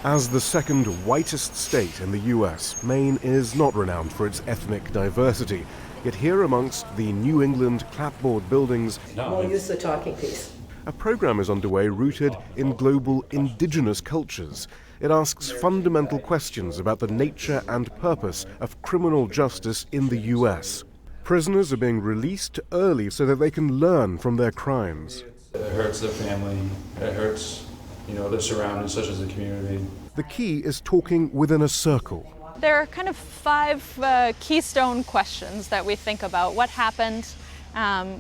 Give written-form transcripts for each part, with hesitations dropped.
As the second whitest state in the US, Maine is not renowned for its ethnic diversity. Yet here amongst the New England clapboard buildings, We'll use the talking piece. a program is underway rooted in global indigenous cultures. It asks fundamental questions about the nature and purpose of criminal justice in the US. Prisoners are being released early so that they can learn from their crimes. It hurts their family, it hurts, their surroundings, such as the community. The key is talking within a circle. There are kind of five keystone questions that we think about. What happened?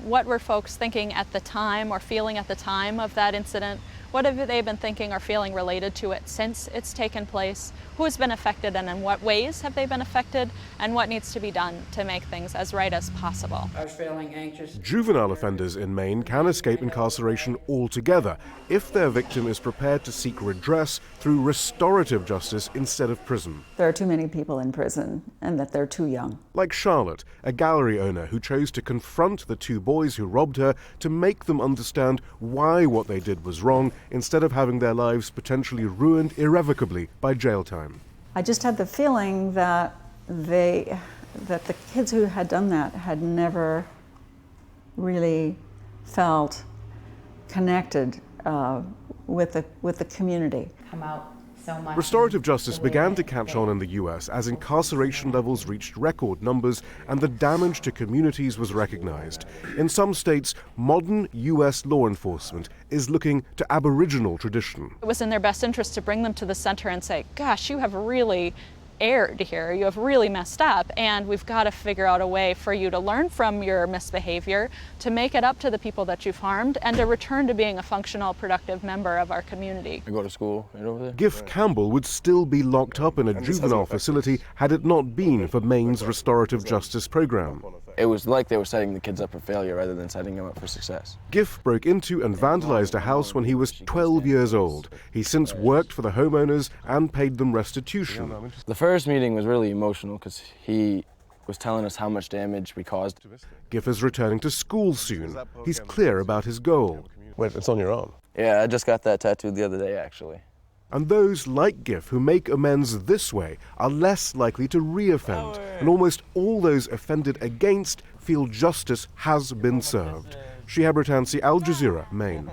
What were folks thinking at the time or feeling at the time of that incident? What have they been thinking or feeling related to it since it's taken place? Who has been affected and in what ways have they been affected? And what needs to be done to make things as right as possible? I was feeling anxious. Juvenile offenders in Maine can escape incarceration altogether if their victim is prepared to seek redress through restorative justice instead of prison. There are too many people in prison and that they're too young. Like Charlotte, a gallery owner who chose to confront the two boys who robbed her to make them understand why what they did was wrong instead of having their lives potentially ruined irrevocably by jail time. I just had the feeling that the kids who had done that had never really felt connected with the community. Come out so much. Restorative justice began to catch on in the US as incarceration levels reached record numbers and the damage to communities was recognized. In some states, modern US law enforcement is looking to Aboriginal tradition. It was in their best interest to bring them to the center and say, gosh, you have really erred here, you have really messed up, and we've got to figure out a way for you to learn from your misbehavior, to make it up to the people that you've harmed, and to return to being a functional, productive member of our community. I go to school right over there. Giff Campbell would still be locked up in a juvenile facility had it not been for Maine's restorative justice program. It was like they were setting the kids up for failure rather than setting them up for success. Giff broke into and vandalized a house when he was 12 years old. He's since worked for the homeowners and paid them restitution. The first meeting was really emotional because he was telling us how much damage we caused. Giff is returning to school soon. He's clear about his goal. Wait, it's on your arm? Yeah, I just got that tattooed the other day, actually. And those like Giff who make amends this way are less likely to re-offend. And almost all those offended against feel justice has been served. Shihab Ratansi, Al Jazeera, Maine.